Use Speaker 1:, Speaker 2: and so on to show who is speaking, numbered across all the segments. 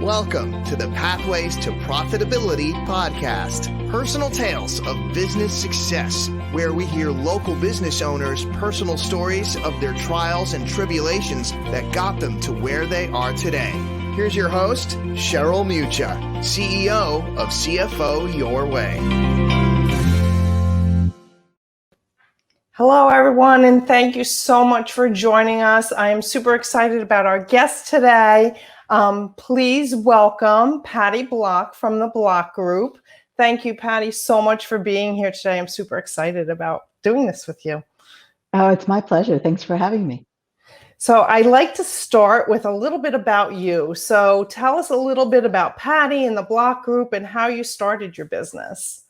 Speaker 1: Welcome to the Pathways to Profitability podcast, personal tales of business success, where we hear local business owners' personal stories of their trials and tribulations that got them to where they are today. Here's your host, Cheryl Mucha, CEO of CFO Your Way.
Speaker 2: Hello, everyone, and thank you so much for joining us. I am super excited about our guest today. Please welcome Patty Block from the Block Group. Thank you, Patty, so much for being here today. I'm super excited about doing this with you.
Speaker 3: Oh, it's my pleasure. Thanks for having me.
Speaker 2: So I'd like to start with a little bit about you. So tell us a little bit about Patty and the Block Group and how you started your business.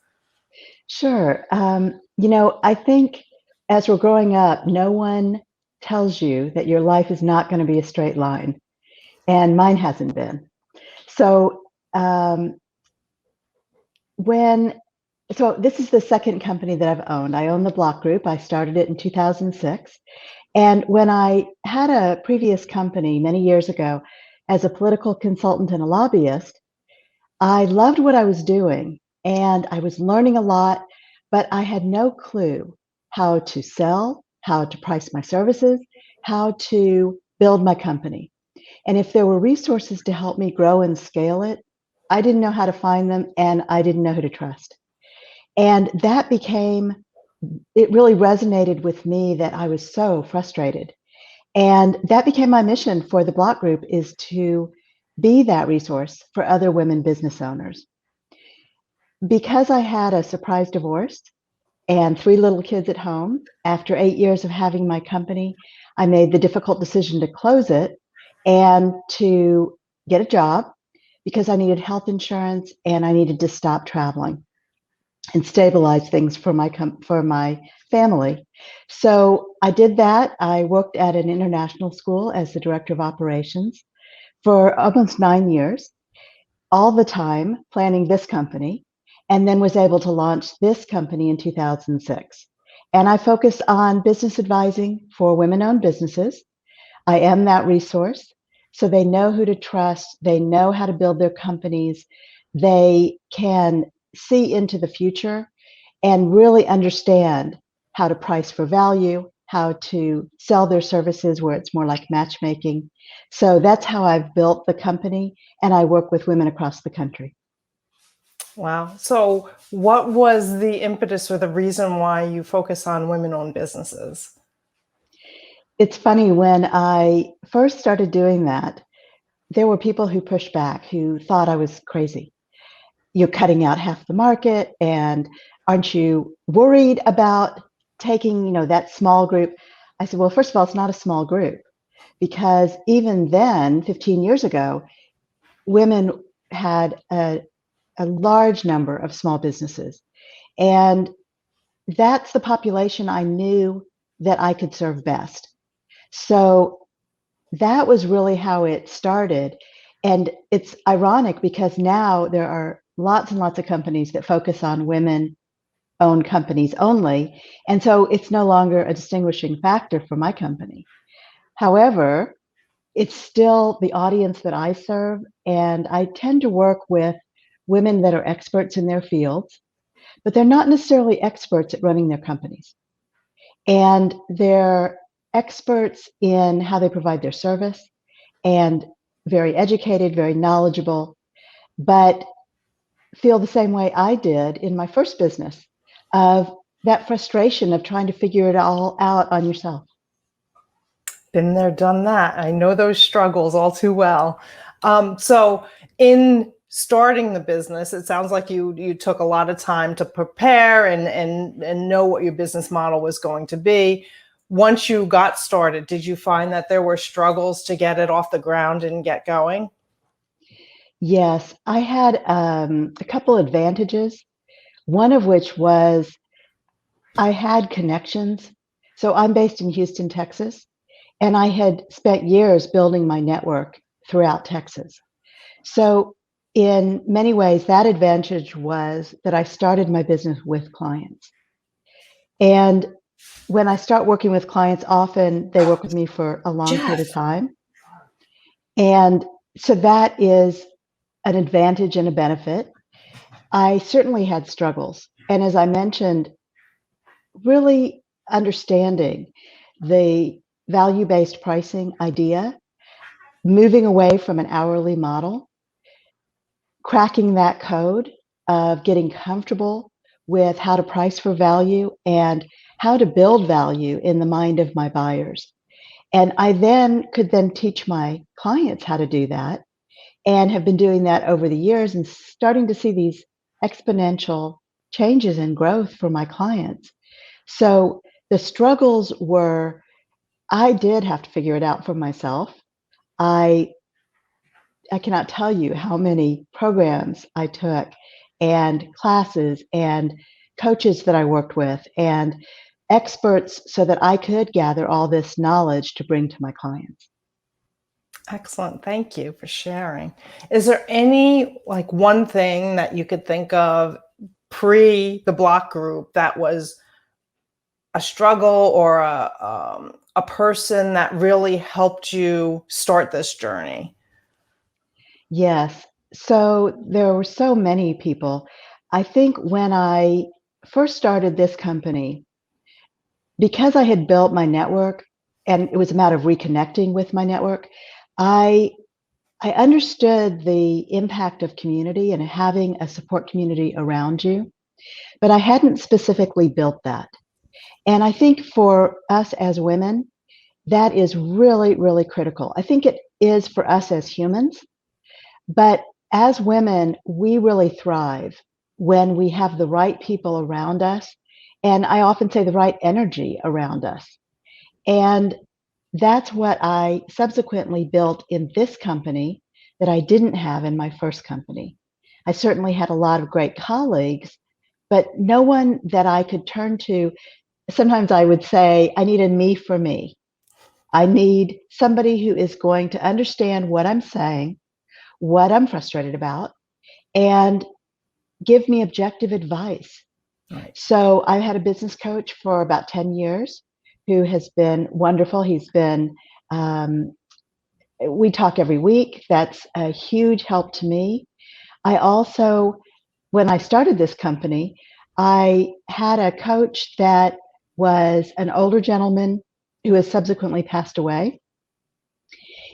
Speaker 3: Sure. I think as we're growing up, no one tells you that your life is not going to be a straight line, and mine hasn't been. So this is the second company that I've owned. I own the Block Group. I started it in 2006. And when I had a previous company many years ago as a political consultant and a lobbyist, I loved what I was doing and I was learning a lot, but I had no clue how to sell, how to price my services, how to build my company. And if there were resources to help me grow and scale it, I didn't know how to find them and I didn't know who to trust. And it really resonated with me that I was so frustrated. And that became my mission for the Block Group, is to be that resource for other women business owners. Because I had a surprise divorce and 3 little kids at home, after 8 years of having my company, I made the difficult decision to close it and to get a job because I needed health insurance and I needed to stop traveling and stabilize things for my family. So I did that. I worked at an international school as the director of operations for almost 9 years, all the time planning this company, and then was able to launch this company in 2006. And I focus on business advising for women-owned businesses. I am that resource, so they know who to trust. They know how to build their companies. They can see into the future and really understand how to price for value, how to sell their services where it's more like matchmaking. So that's how I've built the company, and I work with women across the country.
Speaker 2: Wow. So what was the impetus or the reason why you focus on women-owned businesses?
Speaker 3: It's funny, when I first started doing that, there were people who pushed back, who thought I was crazy. You're cutting out half the market, and aren't you worried about taking, that small group? I said, well, first of all, it's not a small group, because even then, 15 years ago, women had a large number of small businesses. And that's the population I knew that I could serve best. So that was really how it started. And it's ironic because now there are lots and lots of companies that focus on women-owned companies only. And so it's no longer a distinguishing factor for my company. However, it's still the audience that I serve. And I tend to work with women that are experts in their fields, but they're not necessarily experts at running their companies. And they're experts in how they provide their service and very educated, very knowledgeable, but feel the same way I did in my first business, of that frustration of trying to figure it all out on yourself.
Speaker 2: Been there, done that. I know those struggles all too well. So in starting the business, it sounds like you took a lot of time to prepare and know what your business model was going to be. Once you got started, did you find that there were struggles to get it off the ground and get going?
Speaker 3: Yes, I had a couple advantages, one of which was I had connections. So I'm based in Houston, Texas, and I had spent years building my network throughout Texas. So in many ways, that advantage was that I started my business with clients. And when I start working with clients, often they work with me for a long period of time. And so that is an advantage and a benefit. I certainly had struggles. And as I mentioned, really understanding the value-based pricing idea, moving away from an hourly model, cracking that code of getting comfortable with how to price for value and how to build value in the mind of my buyers. And I then could then teach my clients how to do that, and have been doing that over the years and starting to see these exponential changes in growth for my clients. So the struggles were, I did have to figure it out for myself. I cannot tell you how many programs I took and classes and coaches that I worked with and experts so that I could gather all this knowledge to bring to my clients.
Speaker 2: Excellent. Thank you for sharing. Is there any like one thing that you could think of pre the block group that was a struggle or a person that really helped you start this journey?
Speaker 3: Yes. So there were so many people. I think when I first started this company, because I had built my network and it was a matter of reconnecting with my network, I understood the impact of community and having a support community around you, but I hadn't specifically built that. And I think for us as women, that is really, really critical. I think it is for us as humans, but as women, we really thrive when we have the right people around us. And I often say the right energy around us. And that's what I subsequently built in this company that I didn't have in my first company. I certainly had a lot of great colleagues, but no one that I could turn to. Sometimes I would say, I need a me for me. I need somebody who is going to understand what I'm saying, what I'm frustrated about, and give me objective advice.
Speaker 2: Right.
Speaker 3: So I had a business coach for about 10 years who has been wonderful. He's been, we talk every week. That's a huge help to me. I also, when I started this company, I had a coach that was an older gentleman who has subsequently passed away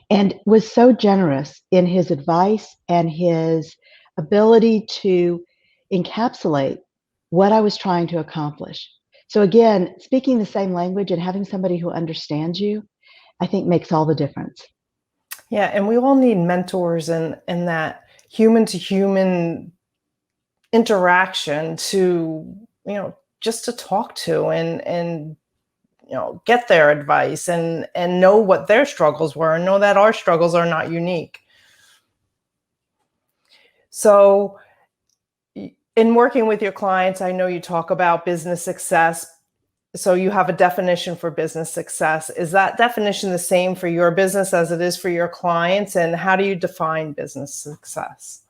Speaker 3: and was so generous in his advice and his ability to encapsulate what I was trying to accomplish. So again, speaking the same language and having somebody who understands you, I think makes all the difference.
Speaker 2: Yeah, and we all need mentors and that human to human interaction to, just to talk to and get their advice and know what their struggles were and know that our struggles are not unique. So in working with your clients, I know you talk about business success. So you have a definition for business success. Is that definition the same for your business as it is for your clients? And how do you define business success?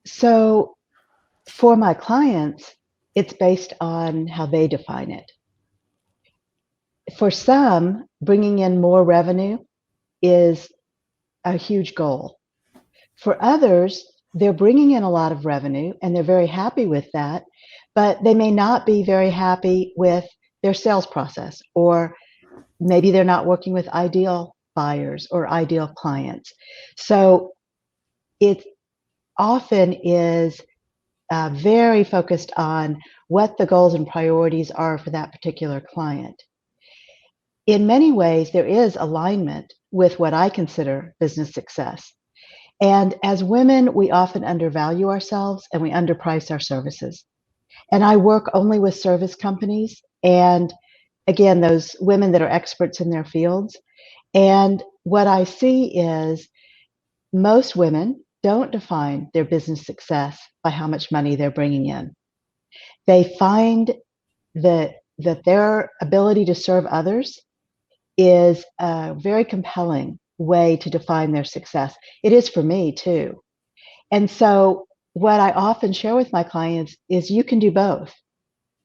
Speaker 3: So for my clients, it's based on how they define it. For some, bringing in more revenue is a huge goal. For others, they're bringing in a lot of revenue and they're very happy with that, but they may not be very happy with their sales process, or maybe they're not working with ideal buyers or ideal clients. So it often is very focused on what the goals and priorities are for that particular client. In many ways, there is alignment with what I consider business success. And as women, we often undervalue ourselves and we underprice our services. And I work only with service companies and, again, those women that are experts in their fields. And what I see is most women don't define their business success by how much money they're bringing in. They find that their ability to serve others is a very compelling way to define their success. It is for me too. And so what I often share with my clients is you can do both.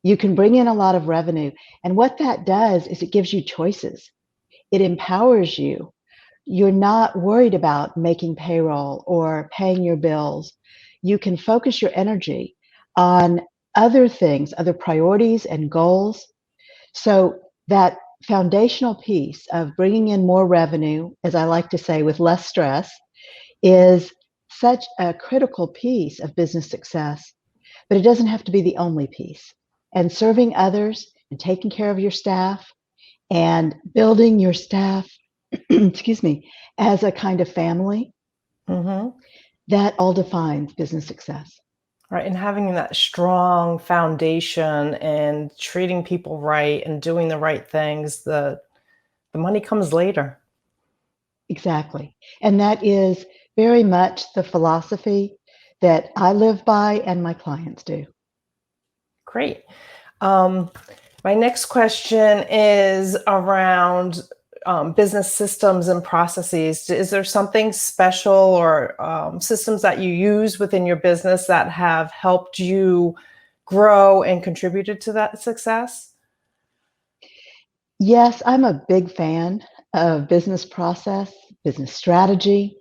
Speaker 3: You can bring in a lot of revenue. And what that does is it gives you choices. It empowers you you're not worried about making payroll or paying your bills. You can focus your energy on other things, other priorities and goals. So that foundational piece of bringing in more revenue, as I like to say, with less stress, is such a critical piece of business success, but it doesn't have to be the only piece. And serving others and taking care of your staff and building your staff, excuse me, as a kind of family, that all defines business success.
Speaker 2: Right. And having that strong foundation and treating people right and doing the right things, the money comes later.
Speaker 3: Exactly. And that is very much the philosophy that I live by and my clients do.
Speaker 2: Great. My next question is around business systems and processes. Is there something special or systems that you use within your business that have helped you grow and contributed to that success?
Speaker 3: Yes, I'm a big fan of business process, business strategy.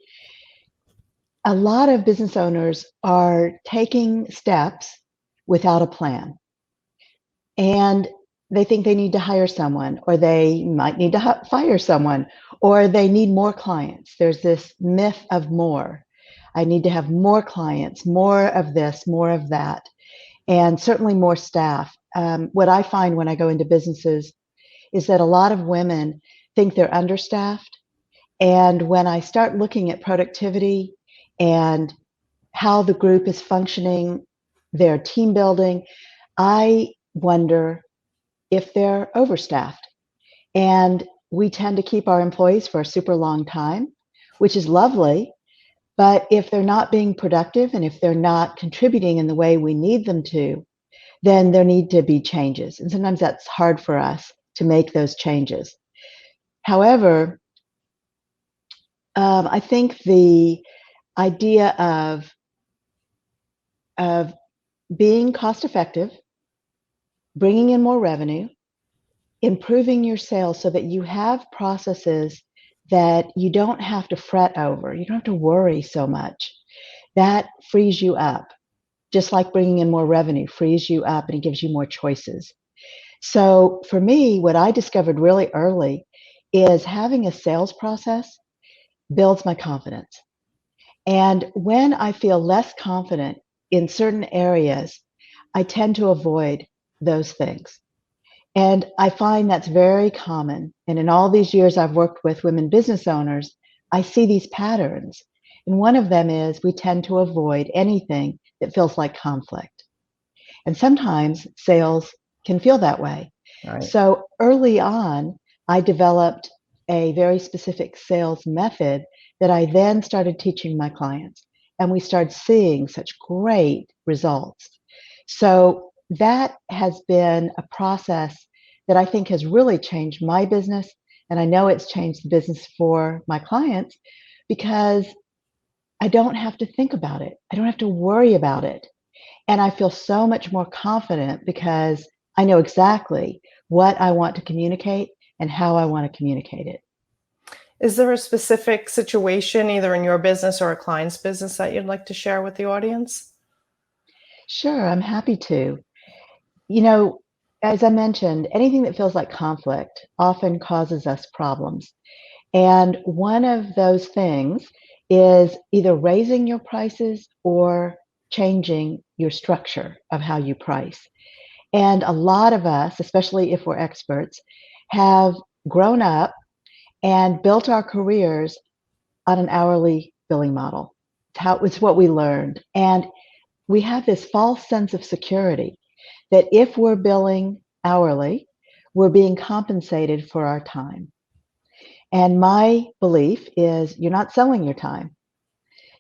Speaker 3: A lot of business owners are taking steps without a plan. And they think they need to hire someone, or they might need to fire someone, or they need more clients. There's this myth of more. I need to have more clients, more of this, more of that, and certainly more staff. What I find when I go into businesses is that a lot of women think they're understaffed. And when I start looking at productivity and how the group is functioning, their team building, I wonder if they're overstaffed. And we tend to keep our employees for a super long time, which is lovely. But if they're not being productive and if they're not contributing in the way we need them to, then there need to be changes. And sometimes that's hard for us to make those changes. However, I think the idea of being cost effective, bringing in more revenue, improving your sales so that you have processes that you don't have to fret over, you don't have to worry so much. That frees you up, just like bringing in more revenue frees you up and it gives you more choices. So for me, what I discovered really early is having a sales process builds my confidence. And when I feel less confident in certain areas, I tend to avoid those things. And I find that's very common. And in all these years I've worked with women business owners, I see these patterns. And one of them is we tend to avoid anything that feels like conflict. And sometimes sales can feel that way.
Speaker 2: Right.
Speaker 3: So early on, I developed a very specific sales method that I then started teaching my clients. And we started seeing such great results. So that has been a process that I think has really changed my business. And I know it's changed the business for my clients because I don't have to think about it. I don't have to worry about it. And I feel so much more confident because I know exactly what I want to communicate and how I want to communicate it.
Speaker 2: Is there a specific situation, either in your business or a client's business, that you'd like to share with the audience?
Speaker 3: Sure, I'm happy to. You know, as I mentioned, anything that feels like conflict often causes us problems. And one of those things is either raising your prices or changing your structure of how you price. And a lot of us, especially if we're experts, have grown up and built our careers on an hourly billing model. It's what we learned. And we have this false sense of security that if we're billing hourly, we're being compensated for our time. And my belief is you're not selling your time.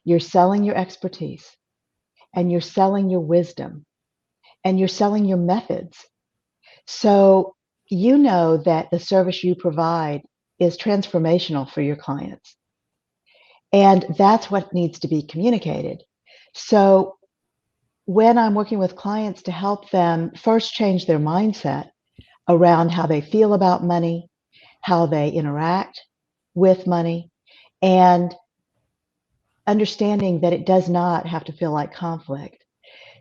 Speaker 3: You're selling your expertise and you're selling your wisdom and you're selling your methods. So you know that the service you provide is transformational for your clients. And that's what needs to be communicated. So when I'm working with clients to help them first change their mindset around how they feel about money, how they interact with money, and understanding that it does not have to feel like conflict.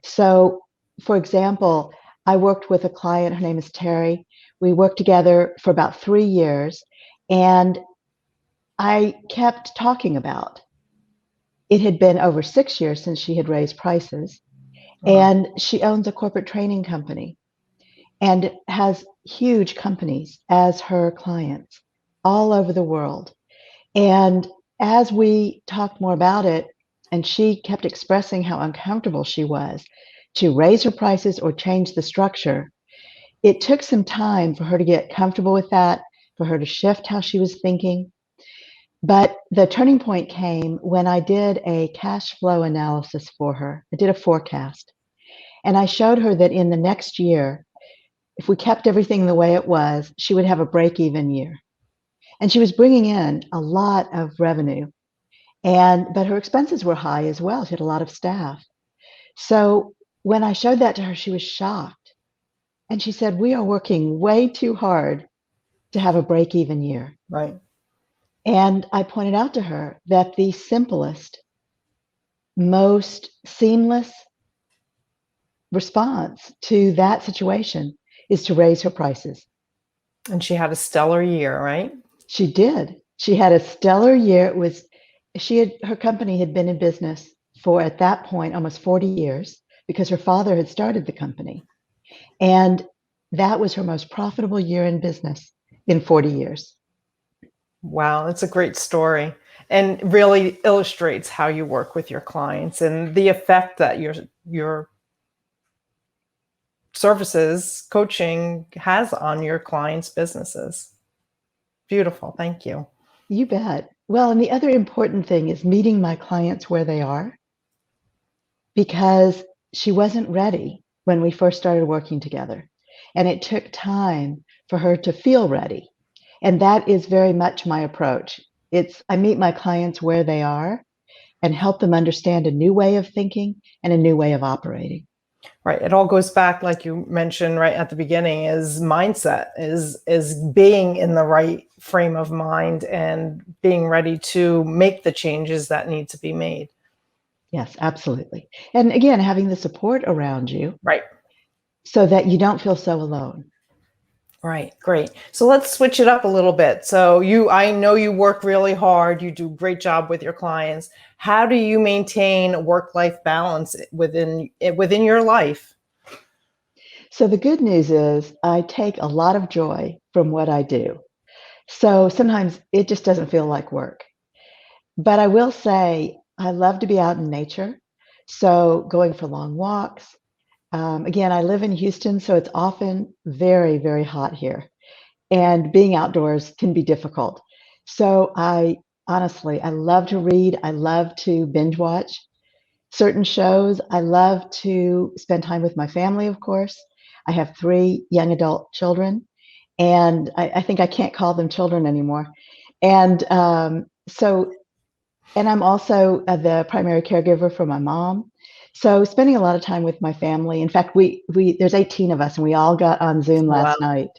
Speaker 3: So, for example, I worked with a client, her name is Terry. We worked together for about 3 years, and I kept talking about it had been over 6 years since she had raised prices, and she owns a corporate training company and has huge companies as her clients all over the world. And as we talked more about it, and she kept expressing how uncomfortable she was to raise her prices or change the structure, it took some time for her to get comfortable with that, for her to shift how she was thinking. But the turning point came when I did a cash flow analysis for her. I did a forecast. And I showed her that in the next year, if we kept everything the way it was, she would have a break-even year. And she was bringing in a lot of revenue. But her expenses were high as well. She had a lot of staff. So when I showed that to her, she was shocked. And she said, "We are working way too hard to have a break-even year."
Speaker 2: Right.
Speaker 3: And I pointed out to her that the simplest, most seamless response to that situation is to raise her prices.
Speaker 2: And she had a stellar year, right?
Speaker 3: She did. She had a stellar year. Her company had been in business for, at that point, almost 40 years because her father had started the company. And that was her most profitable year in business in 40 years.
Speaker 2: Wow, that's a great story, and really illustrates how you work with your clients and the effect that your services, coaching has on your clients' businesses. Beautiful. Thank you.
Speaker 3: You bet. Well, and the other important thing is meeting my clients where they are, because she wasn't ready when we first started working together. And it took time for her to feel ready. And that is very much my approach. I meet my clients where they are and help them understand a new way of thinking and a new way of operating.
Speaker 2: Right. It all goes back, like you mentioned right at the beginning, is mindset, is being in the right frame of mind and being ready to make the changes that need to be made.
Speaker 3: Yes, absolutely. And again, having the support around you,
Speaker 2: Right.
Speaker 3: so that you don't feel so alone.
Speaker 2: Right. Great. So let's switch it up a little bit. So I know you work really hard. You do a great job with your clients. How do you maintain work-life balance within your life?
Speaker 3: So the good news is I take a lot of joy from what I do. So sometimes it just doesn't feel like work. But I will say I love to be out in nature. So going for long walks. Again, I live in Houston, so it's often very, very hot here. And being outdoors can be difficult. So I love to read. I love to binge watch certain shows. I love to spend time with my family, of course. I have 3 young adult children, and I think I can't call them children anymore. And and I'm also the primary caregiver for my mom. So spending a lot of time with my family. In fact, there's 18 of us, and we all got on Zoom
Speaker 2: Wow.
Speaker 3: last night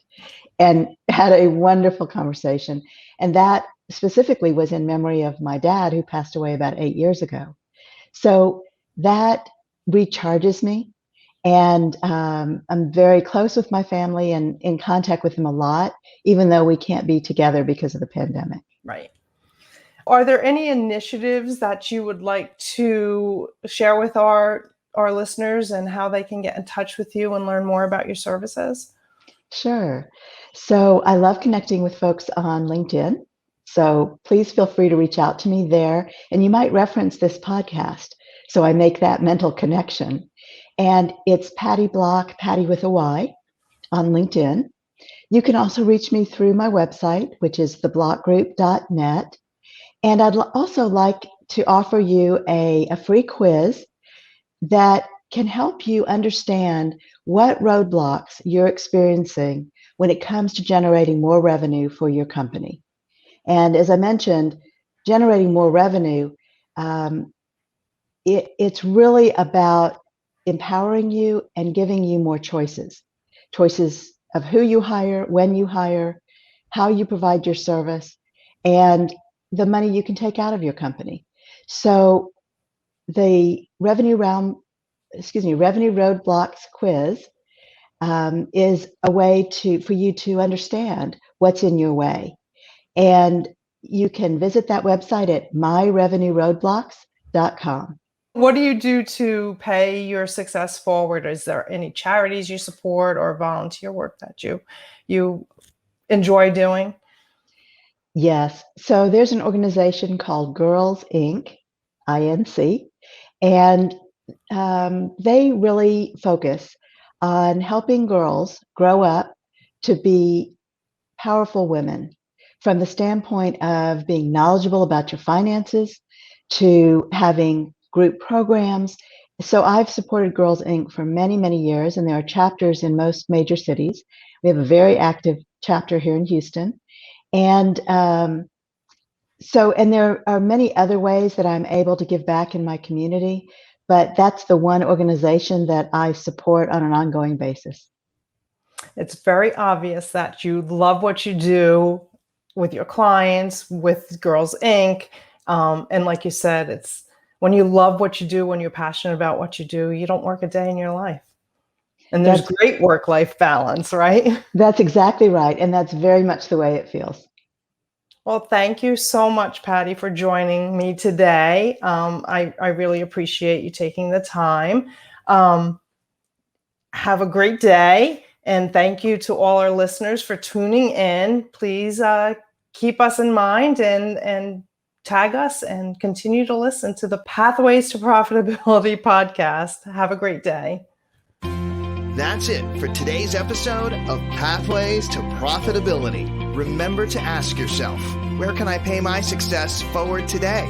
Speaker 3: and had a wonderful conversation. And that specifically was in memory of my dad, who passed away about 8 years ago. So that recharges me. And I'm very close with my family and in contact with them a lot, even though we can't be together because of the pandemic.
Speaker 2: Right. Are there any initiatives that you would like to share with our listeners and how they can get in touch with you and learn more about your services?
Speaker 3: Sure. So I love connecting with folks on LinkedIn. So please feel free to reach out to me there. And you might reference this podcast, so I make that mental connection. And it's Patty Block, Patty with a Y, on LinkedIn. You can also reach me through my website, which is theblockgroup.net. And I'd also like to offer you a free quiz that can help you understand what roadblocks you're experiencing when it comes to generating more revenue for your company. And as I mentioned, generating more revenue, it's really about empowering you and giving you more choices of who you hire, when you hire, how you provide your service, and the money you can take out of your company. So the revenue roadblocks quiz is a way for you to understand what's in your way. And you can visit that website at myrevenueroadblocks.com.
Speaker 2: What do you do to pay your success forward? Is there any charities you support or volunteer work that you enjoy doing?
Speaker 3: Yes. So there's an organization called Girls Inc., INC, and they really focus on helping girls grow up to be powerful women from the standpoint of being knowledgeable about your finances to having group programs. So I've supported Girls Inc. for many, many years, and there are chapters in most major cities. We have a very active chapter here in Houston. And and there are many other ways that I'm able to give back in my community, but that's the one organization that I support on an ongoing basis.
Speaker 2: It's very obvious that you love what you do with your clients, with Girls Inc. And like you said, it's when you love what you do, when you're passionate about what you do, you don't work a day in your life. And there's great work-life balance, right?
Speaker 3: That's exactly right. And that's very much the way it feels.
Speaker 2: Well, thank you so much, Patty, for joining me today. I really appreciate you taking the time. Have a great day. And thank you to all our listeners for tuning in. Please keep us in mind and tag us and continue to listen to the Pathways to Profitability podcast. Have a great day.
Speaker 1: That's it for today's episode of Pathways to Profitability. Remember to ask yourself, where can I pay my success forward today?